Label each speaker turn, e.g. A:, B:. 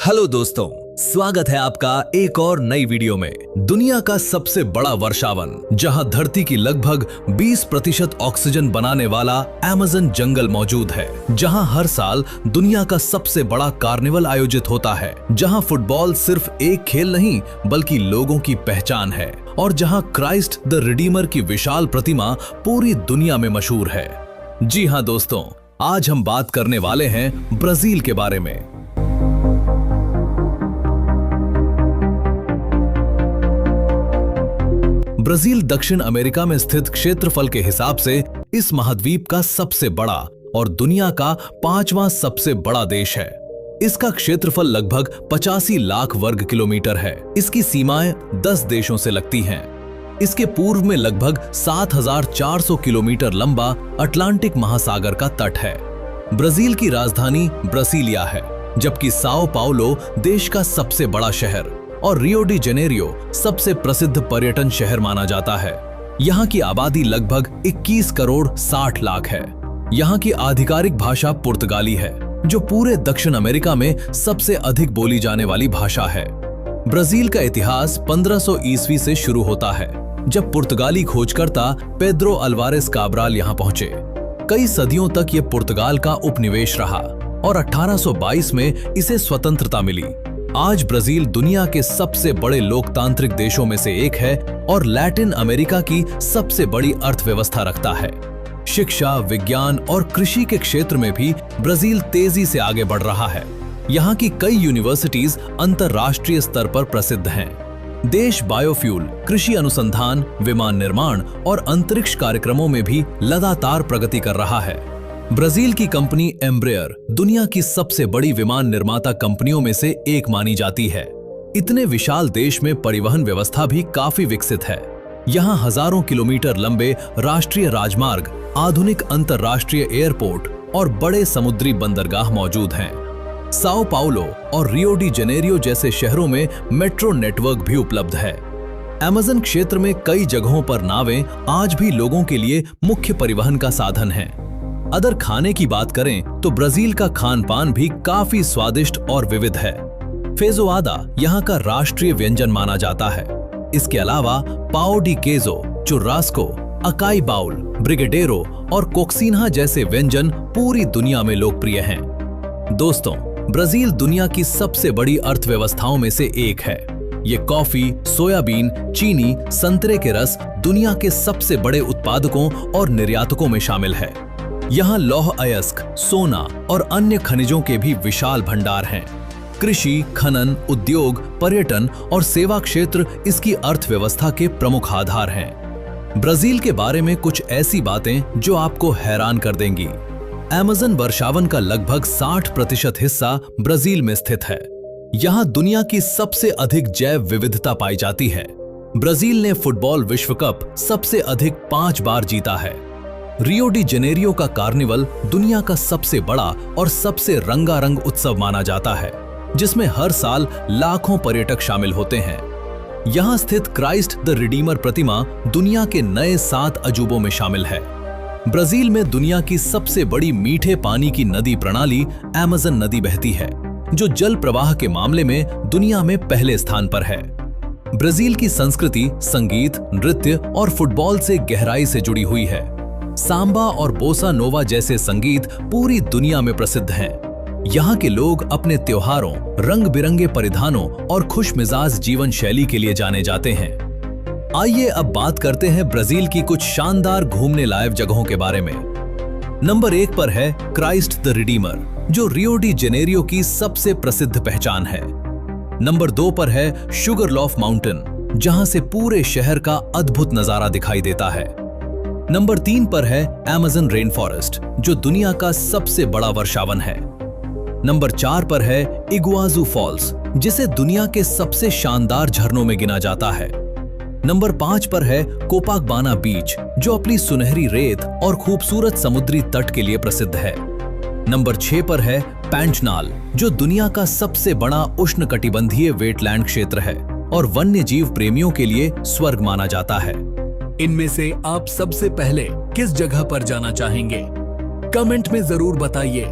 A: Hello दोस्तों, स्वागत है आपका एक और नई वीडियो में। दुनिया का सबसे बड़ा वर्षावन, जहां धरती की लगभग 20% ऑक्सीजन बनाने वाला अमेज़न जंगल मौजूद है, जहां हर साल दुनिया का सबसे बड़ा कार्निवल आयोजित होता है, जहां फुटबॉल सिर्फ एक खेल नहीं बल्कि लोगों की पहचान है, और जहां क्राइस्ट द रिडीमर की विशाल प्रतिमा पूरी दुनिया में मशहूर है। जी हाँ दोस्तों, आज हम बात करने वाले हैं ब्राजील के बारे में। ब्राजील दक्षिण अमेरिका में स्थित क्षेत्रफल के हिसाब से इस महाद्वीप का सबसे बड़ा और दुनिया का 5वां सबसे बड़ा देश है। इसका क्षेत्रफल लगभग 85 लाख वर्ग किलोमीटर है। इसकी सीमाएं 10 देशों से लगती हैं। इसके पूर्व में लगभग 7,400 किलोमीटर लंबा अटलांटिक महासागर का तट है। ब्राजील की राजधानी ब्रासिलिया है, जबकि साओ पाउलो देश का सबसे बड़ा शहर और रियो डी जेनेरियो सबसे प्रसिद्ध पर्यटन शहर माना जाता है। यहाँ की आबादी लगभग 21 करोड़ 60 लाख है। यहाँ की आधिकारिक भाषा पुर्तगाली है, जो पूरे दक्षिण अमेरिका में सबसे अधिक बोली जाने वाली भाषा है। ब्राजील का इतिहास 1500 ईस्वी से शुरू होता है, जब पुर्तगाली खोजकर्ता पेड्रो अल्वारेस काब्राल यहाँ पहुंचे। कई सदियों तक ये पुर्तगाल का उपनिवेश रहा और 1822 में इसे स्वतंत्रता मिली। आज ब्राजील दुनिया के सबसे बड़े लोकतांत्रिक देशों में से एक है और लैटिन अमेरिका की सबसे बड़ी अर्थव्यवस्था रखता है। शिक्षा, विज्ञान और कृषि के क्षेत्र में भी ब्राजील तेजी से आगे बढ़ रहा है। यहाँ की कई यूनिवर्सिटीज अंतर्राष्ट्रीय स्तर पर प्रसिद्ध हैं। देश बायोफ्यूल, कृषि अनुसंधान, विमान निर्माण और अंतरिक्ष कार्यक्रमों में भी लगातार प्रगति कर रहा है। ब्राजील की कंपनी एम्ब्रेयर दुनिया की सबसे बड़ी विमान निर्माता कंपनियों में से एक मानी जाती है। इतने विशाल देश में परिवहन व्यवस्था भी काफी विकसित है। यहाँ हजारों किलोमीटर लंबे राष्ट्रीय राजमार्ग, आधुनिक अंतर्राष्ट्रीय एयरपोर्ट और बड़े समुद्री बंदरगाह मौजूद हैं। साओ पाउलो और रियो डी जेनेरियो जैसे शहरों में मेट्रो नेटवर्क भी उपलब्ध है। अमेज़न क्षेत्र में कई जगहों पर नावें आज भी लोगों के लिए मुख्य परिवहन का साधन हैं। अगर खाने की बात करें तो ब्राजील का खान पान भी काफी स्वादिष्ट और विविध है। फेजोआदा यहाँ का राष्ट्रीय व्यंजन माना जाता है। इसके अलावा पाओ डी केजो, चुर्रास्को, अकाई बाउल, ब्रिगेडेरो और कोक्सिन्हा जैसे व्यंजन पूरी दुनिया में लोकप्रिय हैं। दोस्तों, ब्राजील दुनिया की सबसे बड़ी अर्थव्यवस्थाओं में से एक है। ये कॉफी, सोयाबीन, चीनी, संतरे के रस दुनिया के सबसे बड़े उत्पादकों और निर्यातकों में शामिल है। यहाँ लौह अयस्क, सोना और अन्य खनिजों के भी विशाल भंडार हैं। कृषि, खनन, उद्योग, पर्यटन और सेवा क्षेत्र इसकी अर्थव्यवस्था के प्रमुख आधार हैं। ब्राजील के बारे में कुछ ऐसी बातें जो आपको हैरान कर देंगी। अमेज़न वर्षावन का लगभग 60% हिस्सा ब्राजील में स्थित है। यहाँ दुनिया की सबसे अधिक जैव विविधता पाई जाती है। ब्राजील ने फुटबॉल विश्व कप सबसे अधिक 5 बार जीता है। रियो डी जेनेरियो का कार्निवल दुनिया का सबसे बड़ा और सबसे रंगारंग उत्सव माना जाता है, जिसमें हर साल लाखों पर्यटक शामिल होते हैं। यहाँ स्थित क्राइस्ट द रिडीमर प्रतिमा दुनिया के नए 7 अजूबों में शामिल है। ब्राजील में दुनिया की सबसे बड़ी मीठे पानी की नदी प्रणाली अमेज़न नदी बहती है, जो जल प्रवाह के मामले में दुनिया में पहले स्थान पर है। ब्राजील की संस्कृति संगीत, नृत्य और फुटबॉल से गहराई से जुड़ी हुई है। सांबा और बोसा नोवा जैसे संगीत पूरी दुनिया में प्रसिद्ध हैं। यहाँ के लोग अपने त्योहारों, रंग बिरंगे परिधानों और खुशमिजाज जीवन शैली के लिए जाने जाते हैं। आइए अब बात करते हैं ब्राजील की कुछ शानदार घूमने लायक जगहों के बारे में। नंबर 1 पर है क्राइस्ट द रिडीमर, जो रियो डी जेनेरियो की सबसे प्रसिद्ध पहचान है। नंबर 2 पर है शुगरलॉफ माउंटेन, जहां से पूरे शहर का अद्भुत नजारा दिखाई देता है। नंबर 3 पर है अमेज़न रेन फॉरेस्ट, जो दुनिया का सबसे बड़ा वर्षावन है। नंबर 4 पर है इगुआजू फॉल्स, जिसे दुनिया के सबसे शानदार झरनों में गिना जाता है। नंबर 5 पर है कोपाकबाना बीच, जो अपनी सुनहरी रेत और खूबसूरत समुद्री तट के लिए प्रसिद्ध है। नंबर 6 पर है पैंचनाल, जो दुनिया का सबसे बड़ा उष्णकटिबंधीय वेटलैंड क्षेत्र है और वन्य जीव प्रेमियों के लिए स्वर्ग माना जाता है।
B: इनमें से आप सबसे पहले किस जगह पर जाना चाहेंगे? कमेंट में जरूर बताइए।